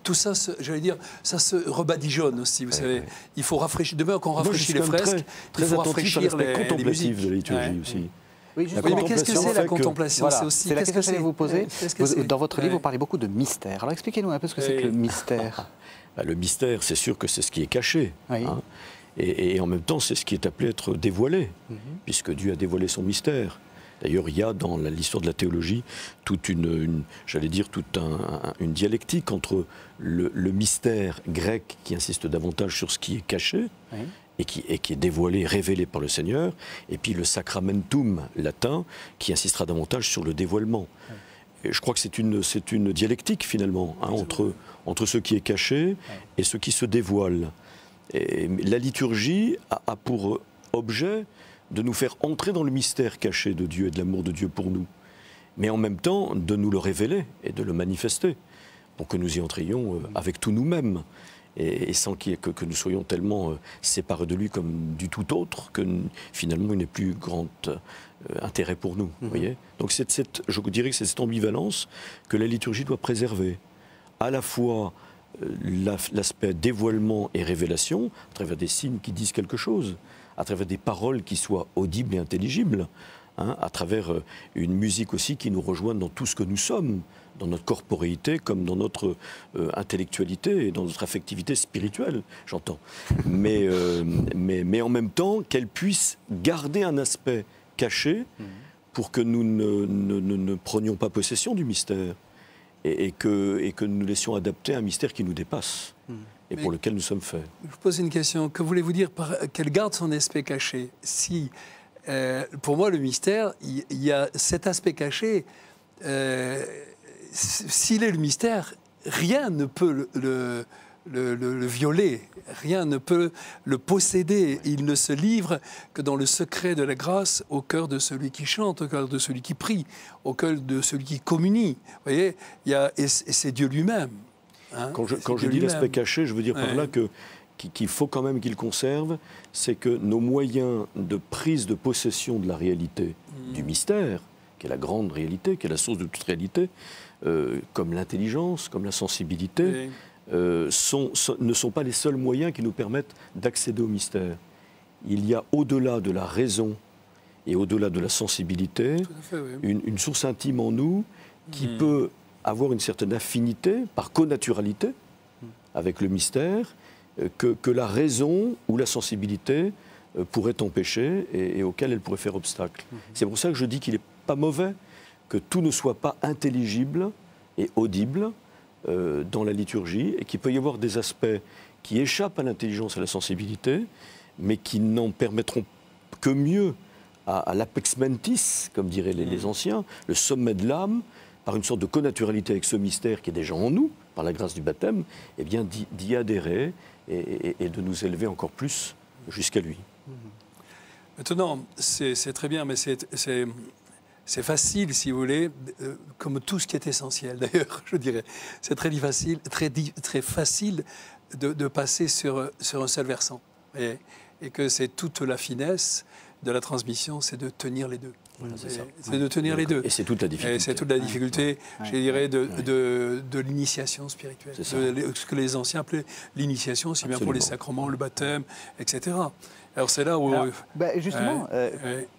tout ça, j'allais dire, ça se rebadigeonne aussi, vous savez. Ouais. Il faut rafraîchir, demain qu'on rafraîchit les fresques, il faut rafraîchir les musiques de la liturgie aussi. Oui, mais qu'est-ce que c'est la contemplation? Voilà, c'est la question que j'allais vous poser. Dans votre livre, vous parlez beaucoup de mystère. Alors expliquez-nous un peu ce que c'est que le mystère. Le mystère, c'est sûr que c'est ce qui est caché. Oui. Hein. Et en même temps, c'est ce qui est appelé être dévoilé, puisque Dieu a dévoilé son mystère. D'ailleurs, il y a dans l'histoire de la théologie toute une dialectique entre le mystère grec qui insiste davantage sur ce qui est caché et qui est dévoilé, révélé par le Seigneur, et puis le sacramentum latin qui insistera davantage sur le dévoilement. Et je crois que c'est une dialectique finalement, hein, entre ce qui est caché et ce qui se dévoile. Et la liturgie a pour objet de nous faire entrer dans le mystère caché de Dieu et de l'amour de Dieu pour nous, mais en même temps de nous le révéler et de le manifester, pour que nous y entrions avec tout nous-mêmes, et sans que nous soyons tellement séparés de lui comme du tout autre, que finalement il n'est plus grand intérêt pour nous. Voyez. Donc je dirais que c'est cette ambivalence que la liturgie doit préserver, à la fois l'aspect dévoilement et révélation, à travers des signes qui disent quelque chose, à travers des paroles qui soient audibles et intelligibles, hein, à travers une musique aussi qui nous rejoint dans tout ce que nous sommes, dans notre corporéité comme dans notre intellectualité et dans notre affectivité spirituelle, j'entends. Mais en même temps, qu'elle puisse garder un aspect caché pour que nous ne prenions pas possession du mystère et que nous nous laissions adapter à un mystère qui nous dépasse et pour lequel nous sommes faits. Je vous pose une question. Que voulez-vous dire par qu'elle garde son aspect caché? Si, pour moi, le mystère, il y a cet aspect caché. S'il est le mystère, rien ne peut le violer, rien ne peut le posséder. Il ne se livre que dans le secret de la grâce au cœur de celui qui chante, au cœur de celui qui prie, au cœur de celui qui communie. Vous voyez, et c'est Dieu lui-même. Hein, quand je dis l'aspect caché, je veux dire par là qu'il faut quand même qu'il conserve, c'est que nos moyens de prise de possession de la réalité, du mystère, qui est la grande réalité, qui est la source de toute réalité, comme l'intelligence, comme la sensibilité, ne sont pas les seuls moyens qui nous permettent d'accéder au mystère. Il y a au-delà de la raison et au-delà de la sensibilité, une source intime en nous qui peut avoir une certaine affinité, par connaturalité, avec le mystère, que la raison ou la sensibilité pourrait empêcher et auquel elle pourrait faire obstacle. C'est pour ça que je dis qu'il n'est pas mauvais que tout ne soit pas intelligible et audible dans la liturgie, et qu'il peut y avoir des aspects qui échappent à l'intelligence et à la sensibilité, mais qui n'en permettront que mieux à l'apex mentis, comme diraient les anciens, le sommet de l'âme, par une sorte de connaturalité avec ce mystère qui est déjà en nous, par la grâce du baptême, eh bien d'y adhérer et de nous élever encore plus jusqu'à lui. Maintenant, c'est très bien, mais c'est facile, si vous voulez, comme tout ce qui est essentiel, d'ailleurs, je dirais. C'est très facile de passer sur un seul versant. Et que c'est toute la finesse de la transmission, c'est de tenir les deux. Voilà, c'est de tenir les deux. Et c'est toute la difficulté. Et c'est toute la difficulté, je dirais, de l'initiation spirituelle. Ce que les anciens appelaient l'initiation, aussi bien pour les sacrements, le baptême, etc. Alors c'est là où... justement,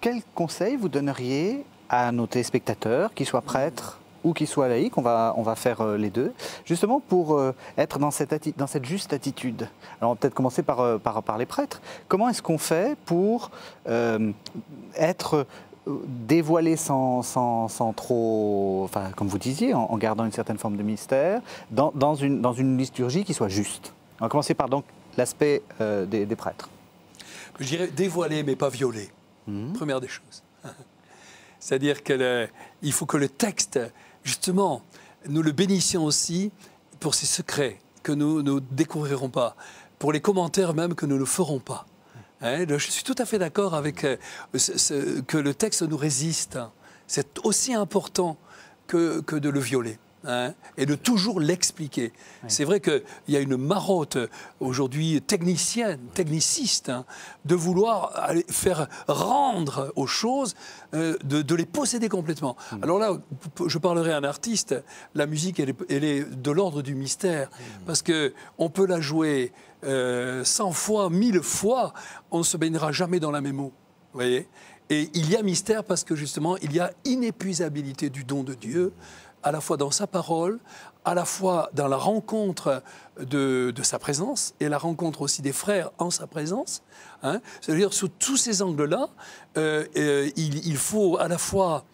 quel conseil vous donneriez à nos téléspectateurs, qu'ils soient prêtres ou qu'ils soient laïcs, on va faire les deux, justement pour être dans cette juste attitude. Alors on va peut-être commencer par les prêtres. Comment est-ce qu'on fait pour être dévoilé sans trop, enfin, comme vous disiez, en gardant une certaine forme de mystère, dans une liturgie qui soit juste? On va commencer par donc l'aspect des prêtres. Je dirais dévoiler, mais pas violer. Première des choses. C'est-à-dire qu'il faut que le texte, justement, nous le bénissions aussi pour ses secrets que nous ne découvrirons pas, pour les commentaires même que nous ne ferons pas. Je suis tout à fait d'accord avec que le texte nous résiste. C'est aussi important que de le violer. Et de toujours l'expliquer. Oui. C'est vrai qu'il y a une marotte aujourd'hui techniciste, de vouloir aller faire rendre aux choses, de les posséder complètement. Alors là, je parlerai à un artiste, la musique, elle est de l'ordre du mystère, parce qu'on peut la jouer 100 fois, 1000 fois, on ne se baignera jamais dans la même eau. Vous voyez ? Et il y a mystère parce que justement, il y a inépuisabilité du don de Dieu, à la fois dans sa parole, à la fois dans la rencontre de sa présence et la rencontre aussi des frères en sa présence. C'est-à-dire, sous tous ces angles-là, il faut à la fois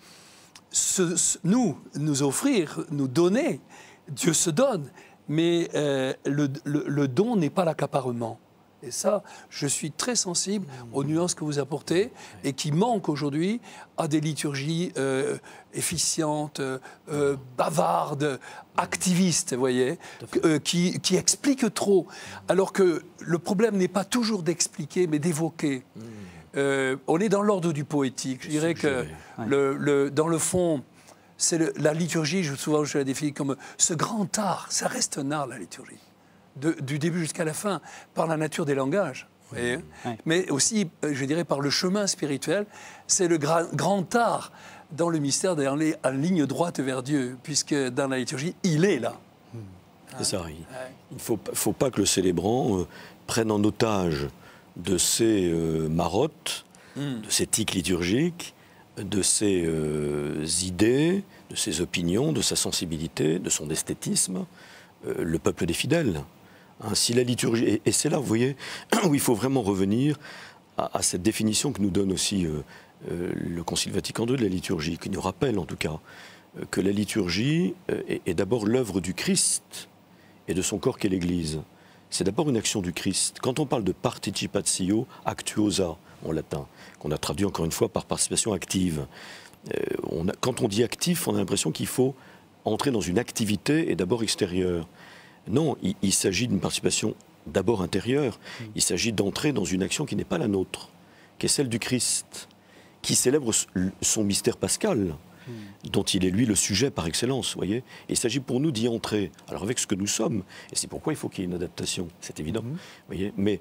nous offrir, nous donner. Dieu se donne, mais le don n'est pas l'accaparement. Et ça, je suis très sensible aux nuances que vous apportez et qui manquent aujourd'hui à des liturgies efficientes, bavardes, activistes, vous voyez, qui expliquent trop. Alors que le problème n'est pas toujours d'expliquer, mais d'évoquer. On est dans l'ordre du poétique. Je dirais que dans le fond, c'est la liturgie, souvent je la définis comme ce grand art. Ça reste un art, la liturgie. Du début jusqu'à la fin, par la nature des langages, vous voyez, mais aussi, je dirais, par le chemin spirituel. C'est le grand art dans le mystère d'aller en ligne droite vers Dieu, puisque dans la liturgie, il est là. C'est ça. Il ne faut pas que le célébrant prenne en otage de ces marottes, de ces tics liturgiques, de ses idées, de ses opinions, de sa sensibilité, de son esthétisme, le peuple des fidèles. Hein, si la liturgie, et c'est là, vous voyez, où il faut vraiment revenir à cette définition que nous donne aussi le Concile Vatican II de la liturgie, qui nous rappelle en tout cas que la liturgie est d'abord l'œuvre du Christ et de son corps qu'est l'Église. C'est d'abord une action du Christ. Quand on parle de participatio actuosa en latin, qu'on a traduit encore une fois par participation active, quand on dit actif, on a l'impression qu'il faut entrer dans une activité et d'abord extérieure. Non, il s'agit d'une participation d'abord intérieure. Il s'agit d'entrer dans une action qui n'est pas la nôtre, qui est celle du Christ, qui célèbre son mystère pascal, dont il est lui le sujet par excellence, voyez. Et il s'agit pour nous d'y entrer, alors avec ce que nous sommes, et c'est pourquoi il faut qu'il y ait une adaptation, c'est évident, voyez. Mais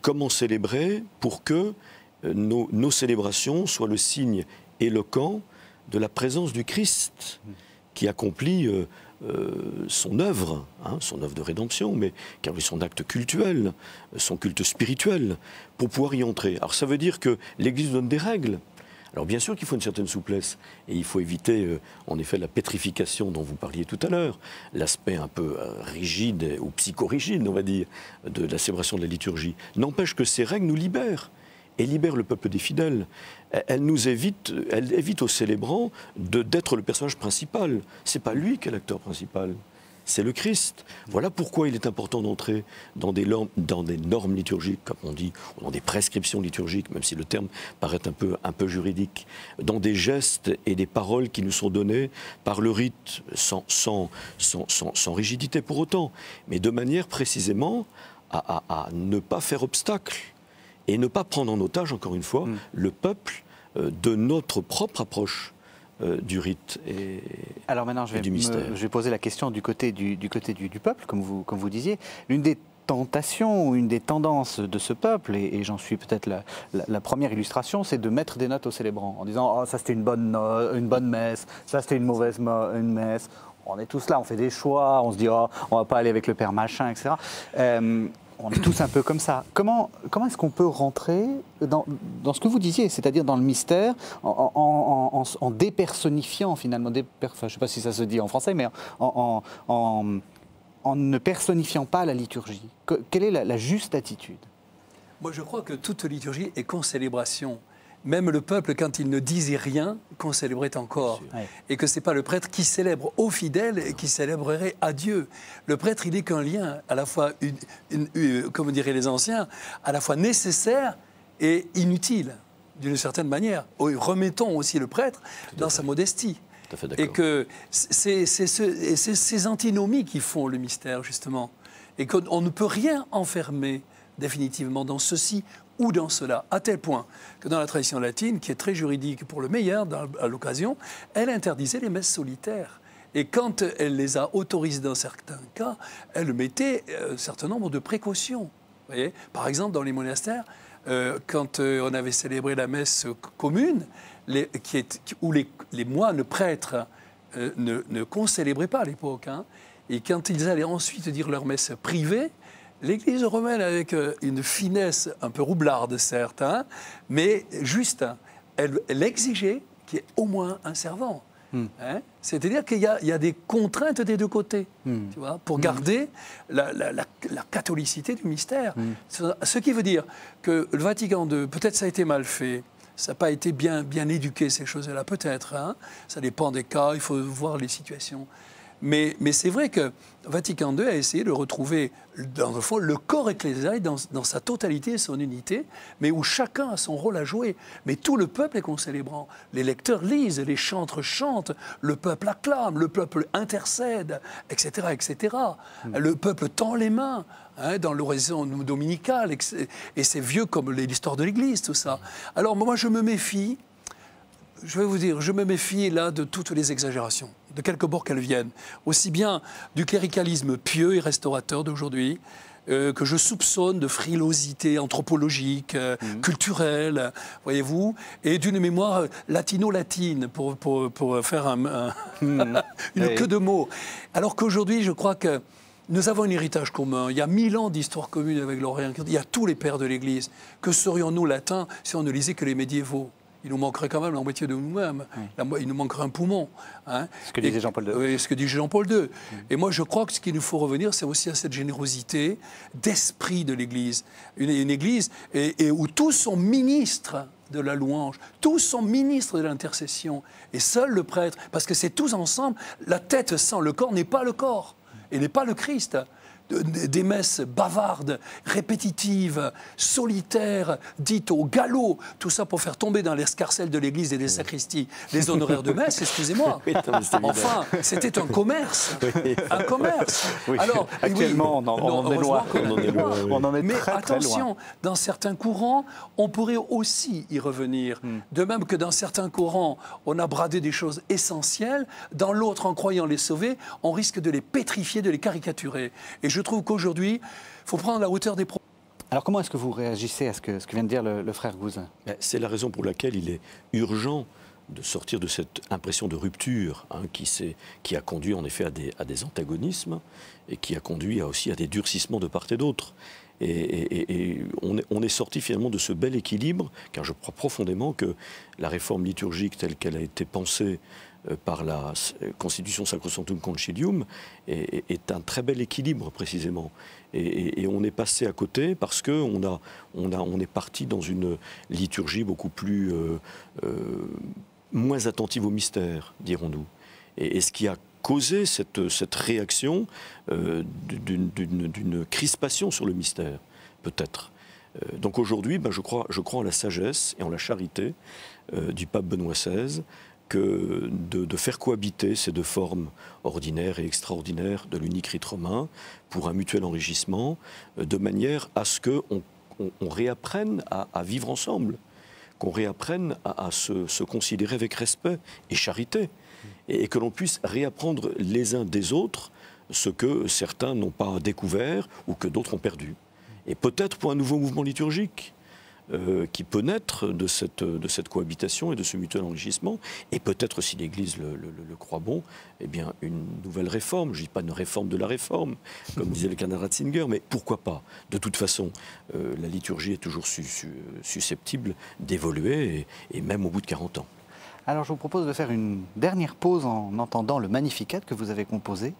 comment célébrer pour que nos célébrations soient le signe éloquent de la présence du Christ, qui accomplit son œuvre de rédemption, mais qui a son acte cultuel, son culte spirituel, pour pouvoir y entrer. Alors ça veut dire que l'Église donne des règles. Alors bien sûr qu'il faut une certaine souplesse, et il faut éviter en effet la pétrification dont vous parliez tout à l'heure, l'aspect un peu rigide ou psychorigide, on va dire, de la célébration de la liturgie. N'empêche que ces règles nous libèrent, et libèrent le peuple des fidèles. Elle évite aux célébrants d'être le personnage principal. C'est pas lui qui est l'acteur principal, c'est le Christ. Voilà pourquoi il est important d'entrer dans des normes liturgiques, comme on dit, ou dans des prescriptions liturgiques, même si le terme paraît un peu juridique, dans des gestes et des paroles qui nous sont donnés par le rite, sans rigidité pour autant, mais de manière précisément à ne pas faire obstacle et ne pas prendre en otage, encore une fois, le peuple de notre propre approche du rite et Alors maintenant, je vais poser la question du côté du peuple, comme vous disiez. L'une des tentations ou une des tendances de ce peuple, et j'en suis peut-être la première illustration, c'est de mettre des notes aux célébrants en disant « Oh, ça c'était une bonne messe, ça c'était une mauvaise messe ». On est tous là, on fait des choix, on se dit « Oh, on va pas aller avec le père machin, etc. » On est tous un peu comme ça. Comment est-ce qu'on peut rentrer dans ce que vous disiez, c'est-à-dire dans le mystère, en dépersonnifiant finalement, je ne sais pas si ça se dit en français, mais en ne personnifiant pas la liturgie? Quelle est la juste attitude? Moi, je crois que toute liturgie est concélébration. Même le peuple, quand il ne disait rien, concélébrait encore. Et que ce n'est pas le prêtre qui célèbre aux fidèles et qui célébrerait à Dieu. Le prêtre, il n'est qu'un lien, à la fois, comme diraient les anciens, à la fois nécessaire et inutile, d'une certaine manière. Remettons aussi le prêtre dans sa modestie. Et que c'est ces antinomies qui font le mystère, justement. Et qu'on ne peut rien enfermer définitivement dans ceci ou dans cela, à tel point que dans la tradition latine, qui est très juridique pour le meilleur à l'occasion, elle interdisait les messes solitaires. Et quand elle les a autorisées dans certains cas, elle mettait un certain nombre de précautions. Vous voyez, par exemple, dans les monastères, quand on avait célébré la messe commune, où les moines prêtres ne concélébraient pas à l'époque, et quand ils allaient ensuite dire leur messe privée, l'Église romaine, avec une finesse un peu roublarde, certes, mais juste, elle exigeait qu'il y ait au moins un servant. C'est-à-dire qu'il y a des contraintes des deux côtés, tu vois, pour garder la catholicité du mystère. Ce qui veut dire que le Vatican II, peut-être ça a été mal fait, ça n'a pas été bien éduqué, ces choses-là, peut-être. Ça dépend des cas, il faut voir les situations. Mais c'est vrai que Vatican II a essayé de retrouver, dans le fond, le corps ecclésial dans sa totalité, son unité, mais où chacun a son rôle à jouer. Mais tout le peuple est concélébrant. Les lecteurs lisent, les chantres chantent, le peuple acclame, le peuple intercède, etc., etc. Le peuple tend les mains dans l'oraison dominicale, et c'est vieux comme l'histoire de l'Église, tout ça. Alors moi, je me méfie. Je vais vous dire, je me méfie là de toutes les exagérations, de quelque bord qu'elles viennent. Aussi bien du cléricalisme pieux et restaurateur d'aujourd'hui, que je soupçonne de frilosité anthropologique, culturelle, voyez-vous, et d'une mémoire latino-latine, pour faire une queue de mots. Alors qu'aujourd'hui, je crois que nous avons un héritage commun. Il y a 1000 ans d'histoire commune avec l'Orient. Il y a tous les pères de l'Église. Que serions-nous latins si on ne lisait que les médiévaux? il nous manquerait quand même la moitié de nous-mêmes. Il nous manquerait un poumon. Hein. Ce que disait Jean-Paul II. Oui, ce que dit Jean-Paul II. Et moi, je crois que ce qu'il nous faut revenir, c'est aussi à cette générosité d'esprit de l'Église. Une Église et où tous sont ministres de la louange, tous sont ministres de l'intercession. Et seul le prêtre, parce que c'est tous ensemble, la tête sans le corps n'est pas le corps, et n'est pas le Christ. Des messes bavardes, répétitives, solitaires, dites au galop, tout ça pour faire tomber dans l'escarcelle de l'église et des sacristies les honoraires de messe, excusez-moi. Enfin, c'était un commerce. Un commerce. Oui. Alors, actuellement, oui, on en est loin. On en est mais très, très attention, loin. dans certains courants, on pourrait aussi y revenir. De même que dans certains courants, on a bradé des choses essentielles, dans l'autre, en croyant les sauver, on risque de les pétrifier, de les caricaturer. Et je trouve qu'aujourd'hui, il faut prendre la hauteur des propos. Alors comment est-ce que vous réagissez à ce que vient de dire le frère Gouzin? C'est la raison pour laquelle il est urgent de sortir de cette impression de rupture qui a conduit en effet à des antagonismes et qui a conduit aussi à des durcissements de part et d'autre. Et on est sorti finalement de ce bel équilibre, car je crois profondément que la réforme liturgique telle qu'elle a été pensée par la Constitution Sacrosanctum Concilium est un très bel équilibre précisément. Et on est passé à côté parce qu'on est parti dans une liturgie beaucoup plus moins attentive au mystère, dirons-nous. Et ce qui a causé cette réaction d'une crispation sur le mystère, peut-être. Donc aujourd'hui, je crois en la sagesse et en la charité du pape Benoît XVI, que de faire cohabiter ces deux formes ordinaires et extraordinaires de l'unique rite romain pour un mutuel enrichissement, de manière à ce qu'on réapprenne à vivre ensemble, qu'on réapprenne à se considérer avec respect et charité, et que l'on puisse réapprendre les uns des autres ce que certains n'ont pas découvert ou que d'autres ont perdu. Et peut-être pour un nouveau mouvement liturgique qui peut naître de cette cohabitation et de ce mutuel enrichissement, et peut-être, si l'Église le croit bon, eh bien, une nouvelle réforme. Je ne dis pas une réforme de la réforme, comme disait le cardinal Ratzinger, mais pourquoi pas? De toute façon, la liturgie est toujours susceptible d'évoluer, et même au bout de 40 ans. Alors je vous propose de faire une dernière pause en entendant le Magnificat que vous avez composé.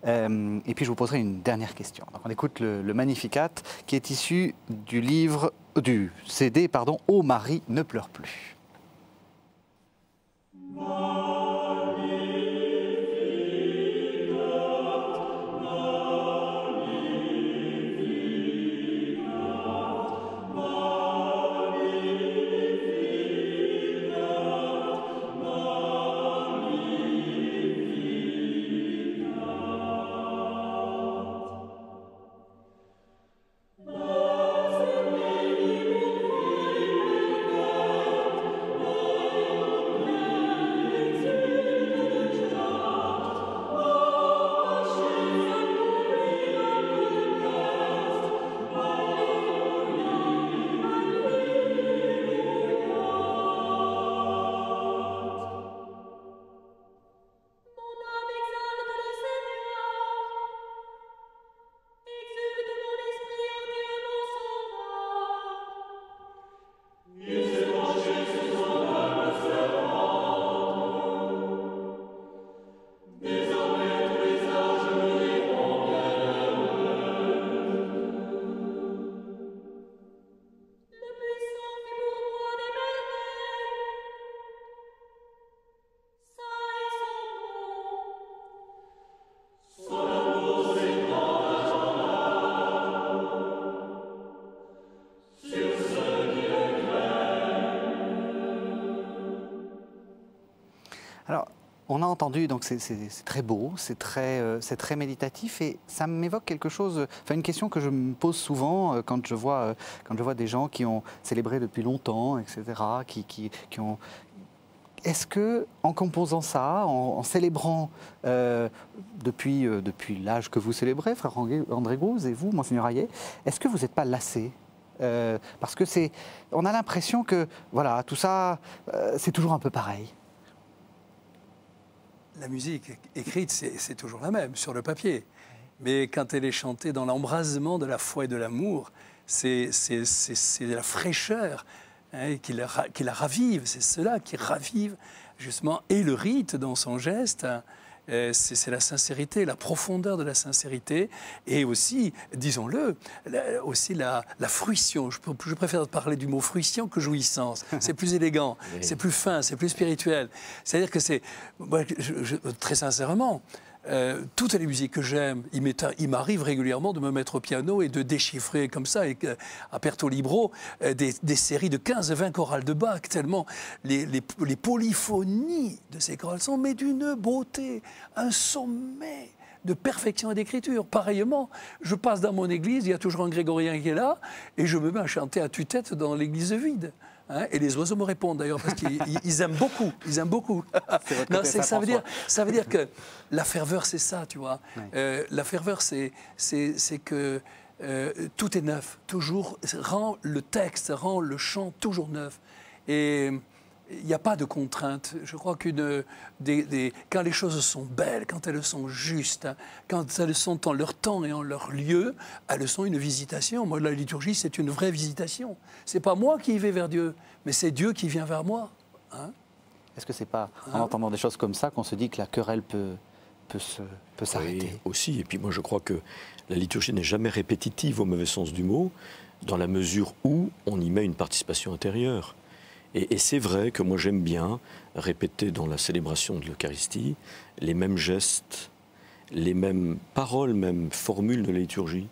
Et puis je vous poserai une dernière question. Donc on écoute le Magnificat qui est issu du CD, Ô Marie, ne pleure plus. Alors, on a entendu, donc c'est très beau, c'est très méditatif, et ça m'évoque quelque chose, enfin une question que je me pose souvent quand je vois des gens qui ont célébré depuis longtemps, etc., qui ont... Est-ce que, en composant ça, en célébrant depuis l'âge que vous célébrez, frère André Gouze et vous, Monseigneur Hayet, est-ce que vous n'êtes pas lassé? Parce que on a l'impression que, voilà, tout ça, c'est toujours un peu pareil. La musique écrite, c'est toujours la même, sur le papier. Mais quand elle est chantée dans l'embrasement de la foi et de l'amour, c'est la fraîcheur hein, et qui la ravive. C'est cela qui ravive justement et le rite dans son geste. Hein. C'est la sincérité, la profondeur de la sincérité et aussi, disons-le, aussi la fruition. Je préfère parler du mot fruition que jouissance. C'est plus élégant, c'est plus fin, c'est plus spirituel. C'est-à-dire que c'est, très sincèrement, toutes les musiques que j'aime, il m'arrive régulièrement de me mettre au piano et de déchiffrer comme ça, à perto libro, des séries de 15 et 20 chorales de Bach, tellement les polyphonies de ces chorales sont mais d'une beauté, un sommet de perfection et d'écriture. Pareillement, je passe dans mon église, il y a toujours un grégorien qui est là, et je me mets à chanter à tue-tête dans l'église vide. Hein, et les oiseaux me répondent d'ailleurs parce qu'ils aiment beaucoup. Ils aiment beaucoup. Non, ça veut dire que la ferveur, c'est ça, tu vois. Oui. La ferveur, c'est que tout est neuf, toujours rend le texte, rend le chant toujours neuf. Et il n'y a pas de contrainte. Je crois que quand les choses sont belles, quand elles sont justes, hein, quand elles sont en leur temps et en leur lieu, elles sont une visitation. Moi, la liturgie, c'est une vraie visitation. Ce n'est pas moi qui vais vers Dieu, mais c'est Dieu qui vient vers moi. Hein. Est-ce que ce n'est pas en entendant des choses comme ça qu'on se dit que la querelle peut s'arrêter? Oui, aussi. Et puis moi, je crois que la liturgie n'est jamais répétitive au mauvais sens du mot, dans la mesure où on y met une participation intérieure. Et c'est vrai que moi j'aime bien répéter dans la célébration de l'Eucharistie les mêmes gestes, les mêmes paroles, mêmes formules de la liturgie,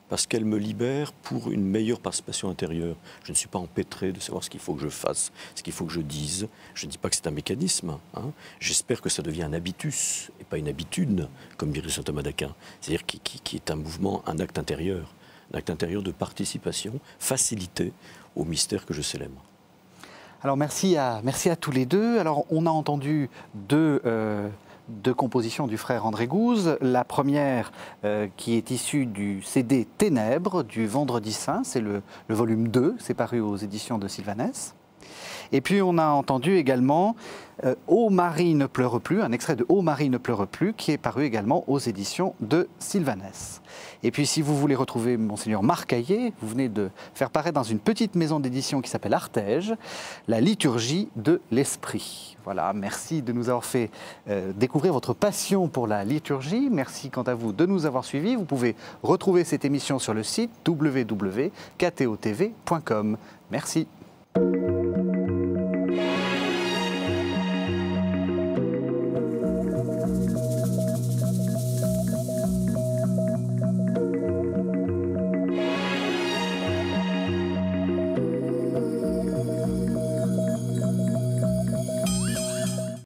parce qu'elles me libèrent pour une meilleure participation intérieure. Je ne suis pas empêtré de savoir ce qu'il faut que je fasse, ce qu'il faut que je dise. Je ne dis pas que c'est un mécanisme. Hein. J'espère que ça devient un habitus et pas une habitude, comme dirait saint Thomas d'Aquin. C'est-à-dire qui est un mouvement, un acte intérieur de participation, facilité au mystère que je célèbre. Alors merci à tous les deux. Alors on a entendu deux compositions du frère André Gouze. La première qui est issue du CD Ténèbres du Vendredi Saint, c'est le volume 2, c'est paru aux éditions de Sylvanès. Et puis on a entendu également Ô Marie ne pleure plus, un extrait de Ô Marie ne pleure plus, qui est paru également aux éditions de Sylvanès. Et puis si vous voulez retrouver Monseigneur Marc Hayet, vous venez de faire paraître dans une petite maison d'édition qui s'appelle Artege, La liturgie de l'esprit. Voilà, merci de nous avoir fait découvrir votre passion pour la liturgie. Merci quant à vous de nous avoir suivis. Vous pouvez retrouver cette émission sur le site www.ktotv.com. Merci.